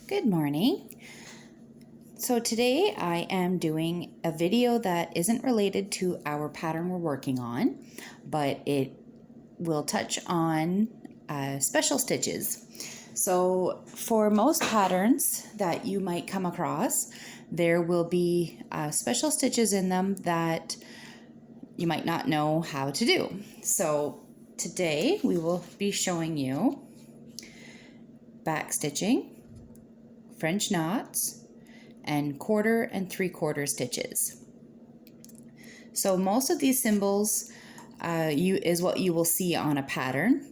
Good morning. So today I am doing a video that isn't related to our pattern we're working on, but it will touch on special stitches. So for most patterns that you might come across, there will be special stitches in them that you might not know how to do. So today we will be showing you back stitching, French knots, and 1/4 and 3/4 stitches. So most of these symbols is what you will see on a pattern.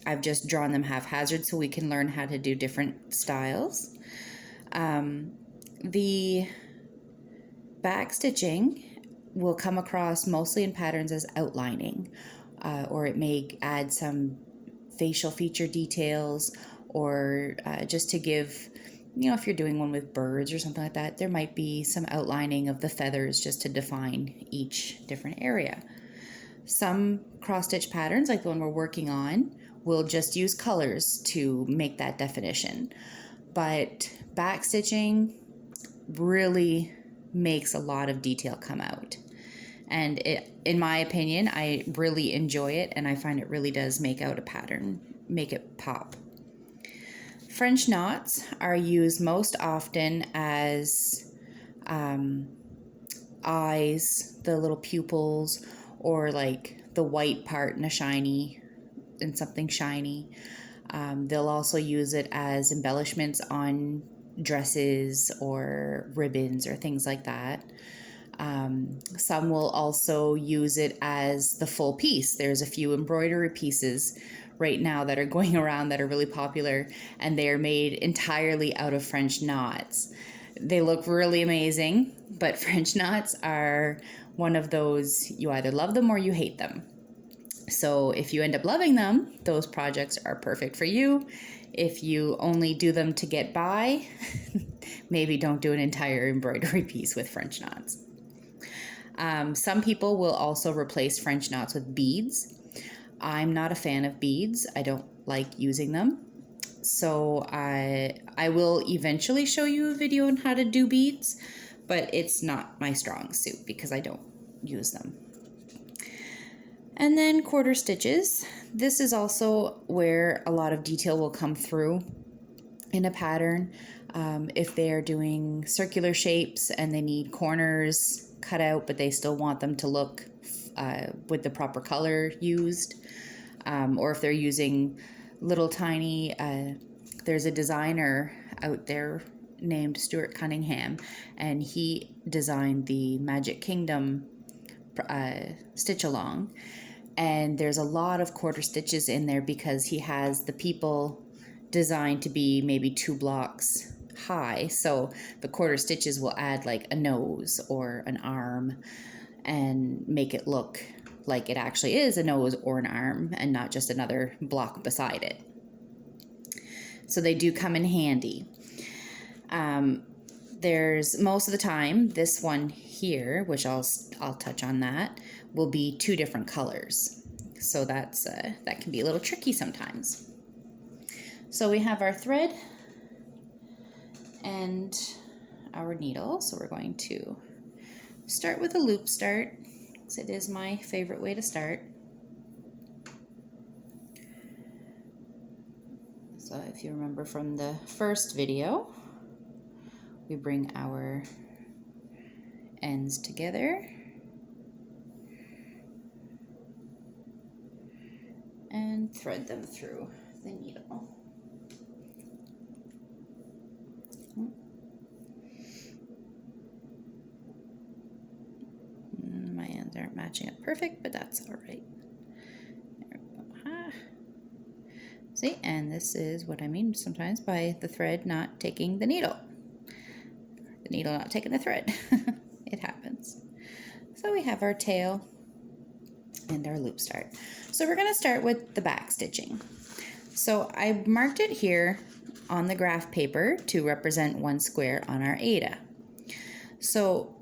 I've just drawn them haphazard so we can learn how to do different styles. The back stitching will come across mostly in patterns as outlining, or it may add some facial feature details, or just to give, if you're doing one with birds or something like that, there might be some outlining of the feathers just to define each different area. Some cross-stitch patterns, like the one we're working on, will just use colors to make that definition. But back stitching really makes a lot of detail come out. And in my opinion, I really enjoy it, and I find it really does make out a pattern, make it pop. French knots are used most often as eyes, the little pupils, or like the white part in something shiny. They'll also use it as embellishments on dresses or ribbons or things like that. Some will also use it as the full piece. There's a few embroidery pieces right now that are going around that are really popular, and they are made entirely out of French knots. They look really amazing, but French knots are one of those, you either love them or you hate them. So if you end up loving them, those projects are perfect for you. If you only do them to get by, maybe don't do an entire embroidery piece with French knots. Some people will also replace French knots with beads. I'm not a fan of beads. I don't like using them. So I will eventually show you a video on how to do beads, but it's not my strong suit because I don't use them. And then 1/4 stitches. This is also where a lot of detail will come through in a pattern. If they are doing circular shapes and they need corners cut out, but they still want them to look with the proper color used, or if they're using little tiny, there's a designer out there named Stuart Cunningham, and he designed the Magic Kingdom stitch along, and there's a lot of 1/4 stitches in there because he has the people designed to be maybe 2 blocks high, so the 1/4 stitches will add like a nose or an arm and make it look like it actually is a nose or an arm and not just another block beside it. So they do come in handy. There's most of the time this one here, which I'll touch on that, will be 2 different colors. So that can be a little tricky sometimes. So we have our thread and our needle. So we're going to start with a loop start, because it is my favorite way to start. So if you remember from the first video, we bring our ends together and thread them through the needle. My ends aren't matching up perfect, but that's all right. There we go. See, and this is what I mean sometimes by the thread not taking the needle. The needle not taking the thread. It happens. So we have our tail and our loop start. So we're going to start with the back stitching. So I marked it here on the graph paper to represent 1 square on our Ada. So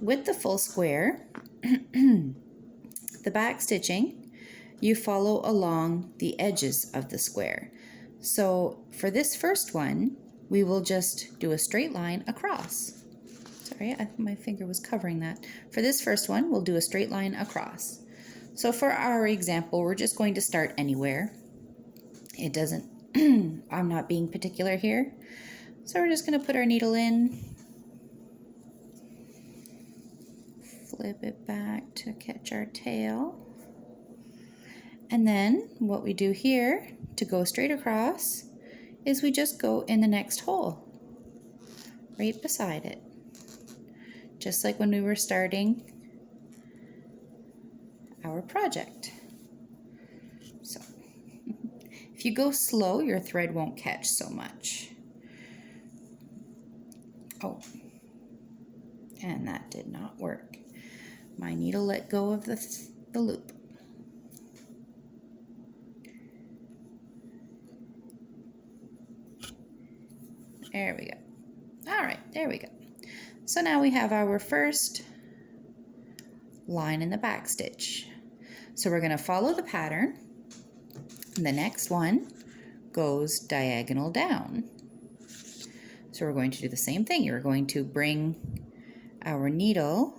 with the full square, the back stitching, you follow along the edges of the square. So for this first one, we will just do a straight line across. Sorry, my finger was covering that. For this first one, we'll do a straight line across. So for our example, we're just going to start anywhere. It doesn't, I'm not being particular here. So we're just going to put our needle in, flip it back to catch our tail. And then what we do here to go straight across is we just go in the next hole, right beside it. Just like when we were starting our project. So if you go slow, your thread won't catch so much. Oh, and that did not work. My needle let go of the loop. There we go. All right, there we go. So now we have our first line in the back stitch. So we're going to follow the pattern. And the next one goes diagonal down. So we're going to do the same thing. You're going to bring our needle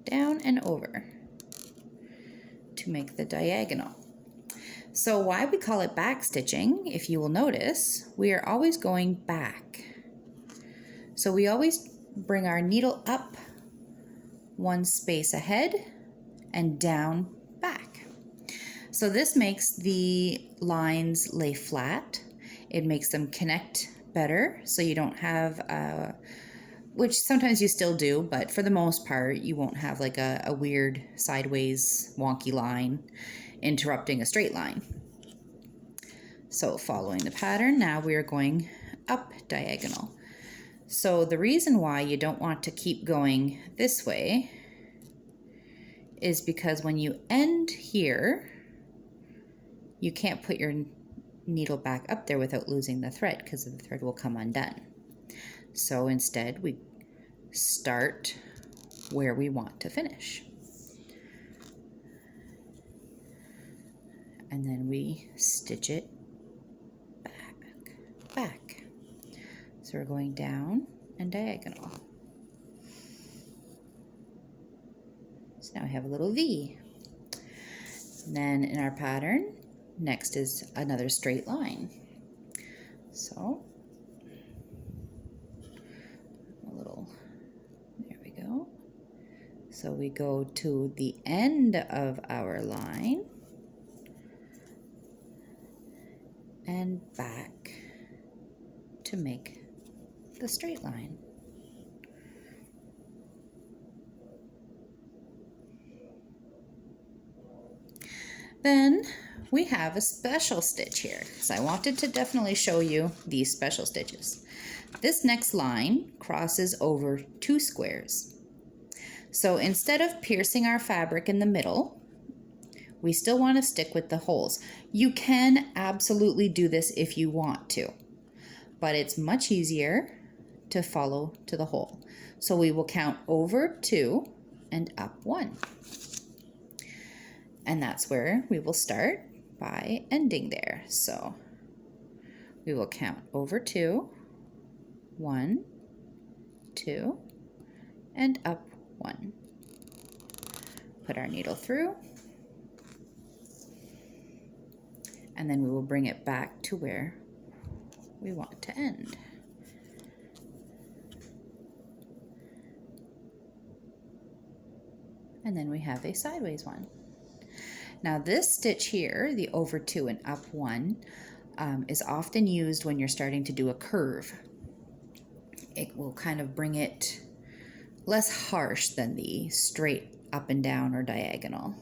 down and over to make the diagonal. So why we call it back stitching, if you will notice, we are always going back. So we always bring our needle up one space ahead and down back. So this makes the lines lay flat. It makes them connect better, so you don't have which sometimes you still do, but for the most part you won't have like a weird sideways wonky line interrupting a straight line. So following the pattern, now we are going up diagonal. So the reason why you don't want to keep going this way is because when you end here, you can't put your needle back up there without losing the thread, because the thread will come undone. So instead we start where we want to finish. And then we stitch it back. So we're going down and diagonal. So now we have a little V. And then in our pattern, next is another straight line. So there we go. So we go to the end of our line and back to make the straight line. Then we have a special stitch here, because I wanted to definitely show you these special stitches. This next line crosses over two squares. So instead of piercing our fabric in the middle, we still want to stick with the holes. You can absolutely do this if you want to, but it's much easier to follow to the hole. So we will count over 2 and up 1. And that's where we will start by ending there. So we will count over 2, 1, 2, and up 1. Put our needle through, and then we will bring it back to where we want to end. And then we have a sideways one. Now this stitch here, the over 2 and up 1, is often used when you're starting to do a curve. It will kind of bring it less harsh than the straight up and down or diagonal.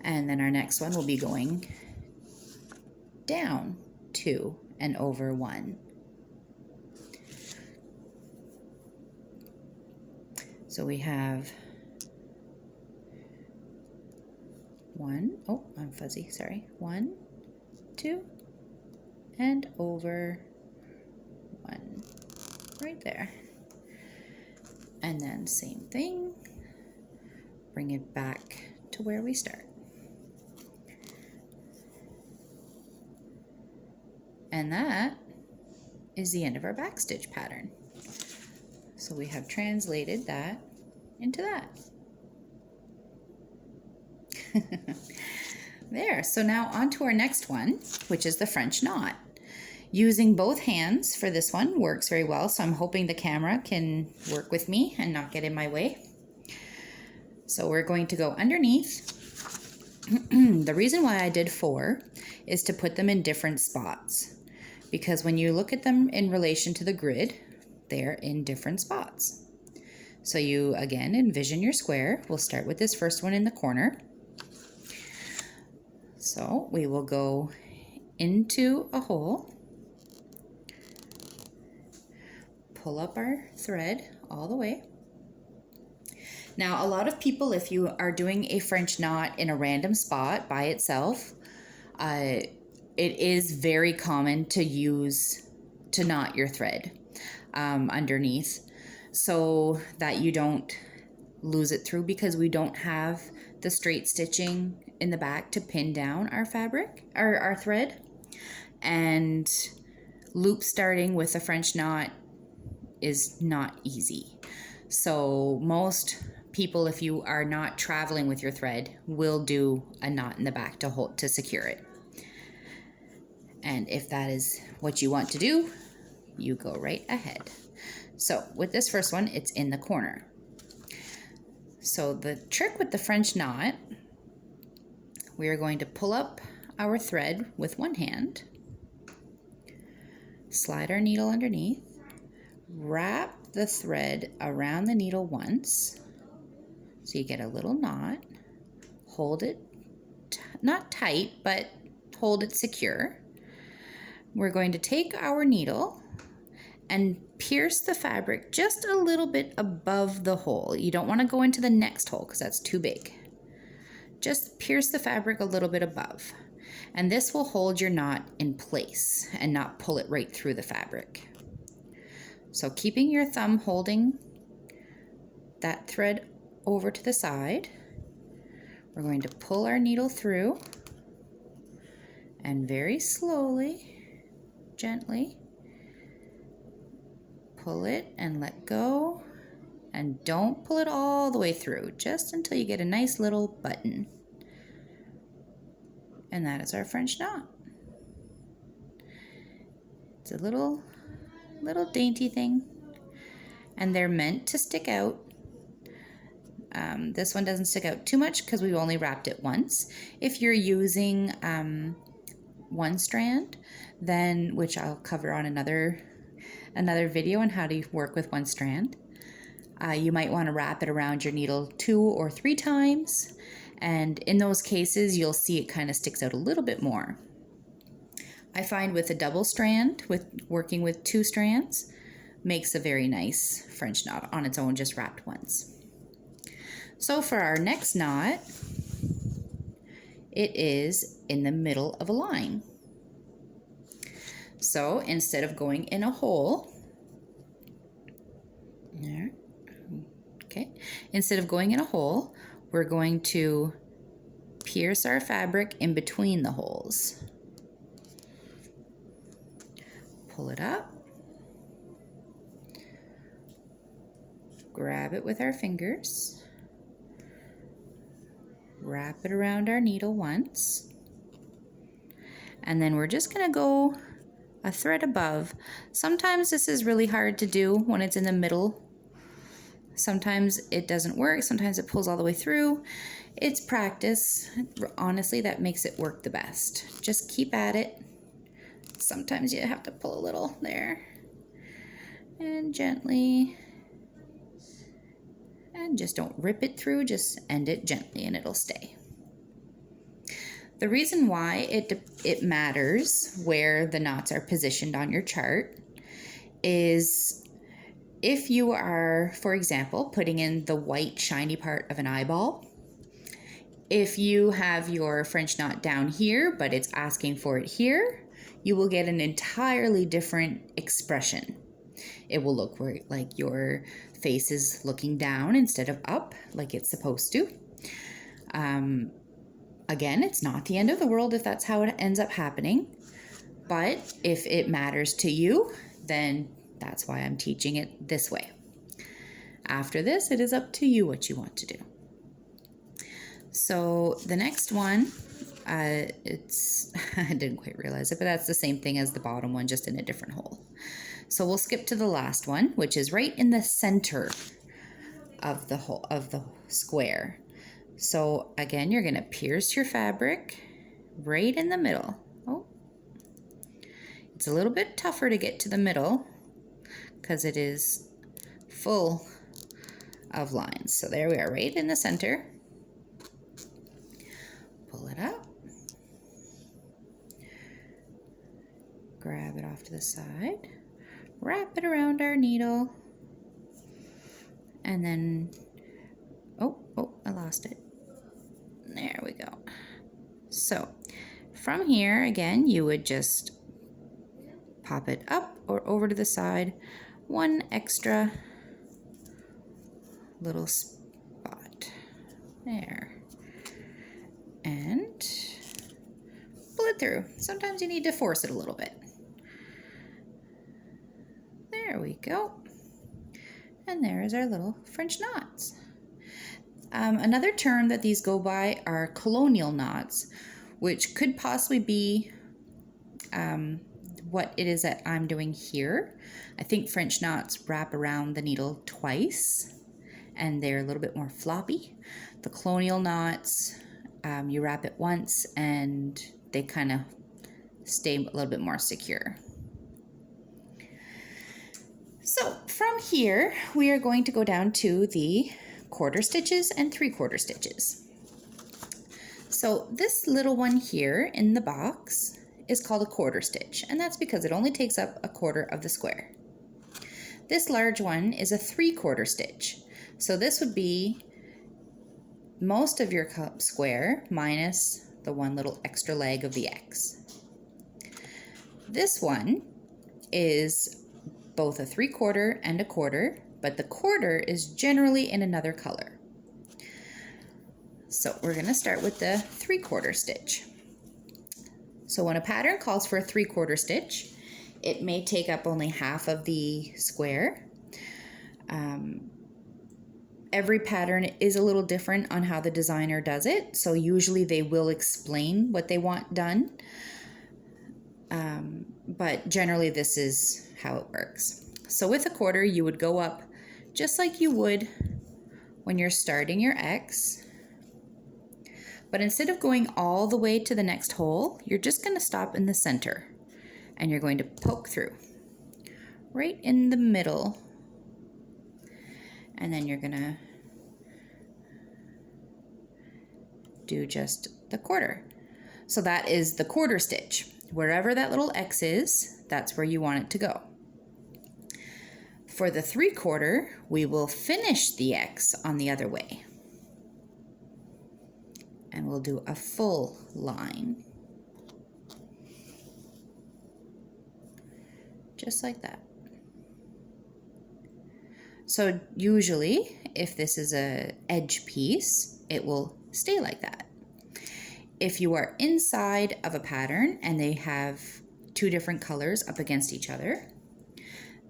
And then our next one will be going down 2 and over 1. So we have 1, oh, I'm fuzzy, sorry, 1, 2, and over 1, right there. And then same thing, bring it back to where we start. And that is the end of our backstitch pattern. So we have translated that into that. There, so now on to our next one, which is the French knot. Using both hands for this one works very well, so I'm hoping the camera can work with me and not get in my way. So we're going to go underneath. The reason why I did 4 is to put them in different spots, because when you look at them in relation to the grid, they're in different spots. So you again envision your square. We'll start with this first one in the corner. So we will go into a hole, pull up our thread all the way. Now, a lot of people, if you are doing a French knot in a random spot by itself, it is very common to knot your thread underneath so that you don't lose it through, because we don't have the straight stitching in the back to pin down our fabric, our thread. And loop starting with a French knot is not easy. So most people, if you are not traveling with your thread, will do a knot in the back to secure it. And if that is what you want to do, you go right ahead. So with this first one, it's in the corner. So the trick with the French knot, we are going to pull up our thread with one hand, slide our needle underneath, wrap the thread around the needle once, so you get a little knot, hold it, not tight, but hold it secure. We're going to take our needle and pierce the fabric just a little bit above the hole. You don't want to go into the next hole because that's too big. Just pierce the fabric a little bit above. And this will hold your knot in place and not pull it right through the fabric. So keeping your thumb holding that thread over to the side, we're going to pull our needle through and very slowly, gently, pull it and let go, and don't pull it all the way through, just until you get a nice little button. And that is our French knot. It's a little dainty thing, and they're meant to stick out. This one doesn't stick out too much because we've only wrapped it once. If you're using one strand, then, which I'll cover on another video on how to work with one strand, you might want to wrap it around your needle 2 or 3 times, and in those cases you'll see it kind of sticks out a little bit more. I find with a double strand, with working with 2 strands, makes a very nice French knot on its own, just wrapped once. So for our next knot, it is in the middle of a line. So instead of going in a hole, there, okay, instead of going in a hole, we're going to pierce our fabric in between the holes. Pull it up, grab it with our fingers, wrap it around our needle once, and then we're just going to go a thread above. Sometimes this is really hard to do when it's in the middle. Sometimes it doesn't work, sometimes it pulls all the way through. It's practice, honestly, that makes it work the best. Just keep at it. Sometimes you have to pull a little there, and gently, and just don't rip it through, just end it gently and it'll stay. The reason why it matters where the knots are positioned on your chart is if you are, for example, putting in the white shiny part of an eyeball, if you have your French knot down here but it's asking for it here, you will get an entirely different expression. It will look like your face is looking down instead of up like it's supposed to. Again, it's not the end of the world if that's how it ends up happening, but if it matters to you, then that's why I'm teaching it this way. After this, it is up to you what you want to do. So the next one, I didn't quite realize it, but that's the same thing as the bottom one, just in a different hole. So we'll skip to the last one, which is right in the center of the hole of the square. So again, you're going to pierce your fabric right in the middle. Oh, it's a little bit tougher to get to the middle because it is full of lines. So there we are, right in the center. Pull it up. Grab it off to the side. Wrap it around our needle. And then, oh, I lost it. There we go. So from here, again, you would just pop it up or over to the side, one extra little spot there, and pull it through. Sometimes you need to force it a little bit. There we go. And there is our little French knots. Another term that these go by are colonial knots, which could possibly be what it is that I'm doing here. I think French knots wrap around the needle twice, and they're a little bit more floppy. The colonial knots, you wrap it once, and they kind of stay a little bit more secure. So from here, we are going to go down to the quarter stitches and 3/4 stitches. So this little one here in the box is called a quarter stitch, and that's because it only takes up a quarter of the square. This large one is a 3/4 stitch. So this would be most of your square minus the one little extra leg of the X. This one is both a 3/4 and a quarter, but the quarter is generally in another color. So we're going to start with the 3/4 stitch. So when a pattern calls for a 3/4 stitch, it may take up only half of the square. Every pattern is a little different on how the designer does it, so usually they will explain what they want done, but generally this is how it works. So with a quarter, you would go up just like you would when you're starting your X, but instead of going all the way to the next hole, you're just going to stop in the center, and you're going to poke through right in the middle, and then you're going to do just the quarter. So that is the quarter stitch. Wherever that little X is, that's where you want it to go. For the 3/4, we will finish the X on the other way, and we'll do a full line, just like that. So usually, if this is a edge piece, it will stay like that. If you are inside of a pattern and they have two different colors up against each other,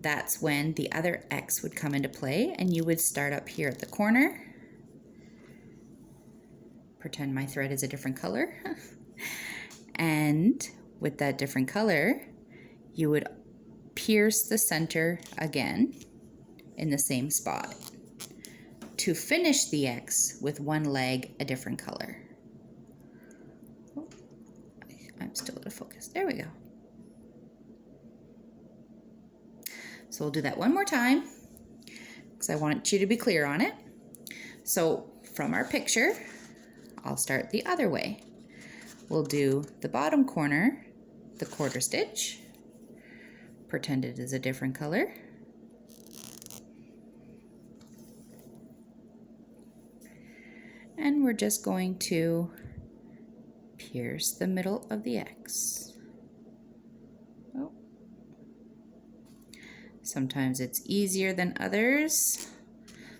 that's when the other X would come into play, and you would start up here at the corner. Pretend my thread is a different color. And with that different color, you would pierce the center again in the same spot to finish the X with one leg a different color. Oh, I'm still out of focus. There we go. So we'll do that one more time because I want you to be clear on it. So from our picture, I'll start the other way. We'll do the bottom corner, the quarter stitch, pretend it is a different color, and we're just going to pierce the middle of the X. Oh. Sometimes it's easier than others,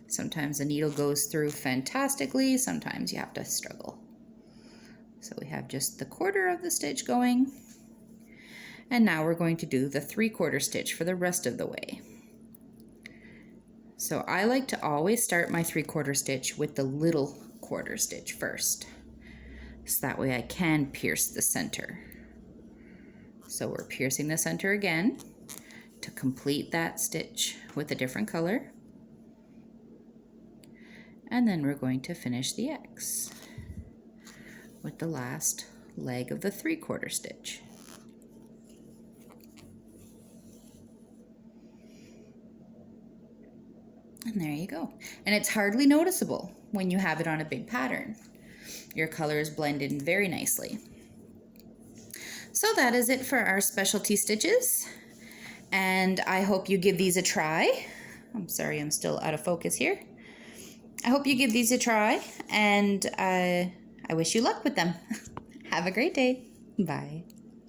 Sometimes the needle goes through fantastically, sometimes you have to struggle. So we have just the quarter of the stitch going. And now we're going to do the 3/4 stitch for the rest of the way. So I like to always start my 3/4 stitch with the little quarter stitch first. So that way I can pierce the center. So we're piercing the center again to complete that stitch with a different color. And then we're going to finish the X with the last leg of the 3/4 stitch. And there you go. And it's hardly noticeable when you have it on a big pattern. Your colors blend in very nicely. So that is it for our specialty stitches. And I hope you give these a try. I'm sorry, I'm still out of focus here. I hope you give these a try, and I wish you luck with them. Have a great day. Bye.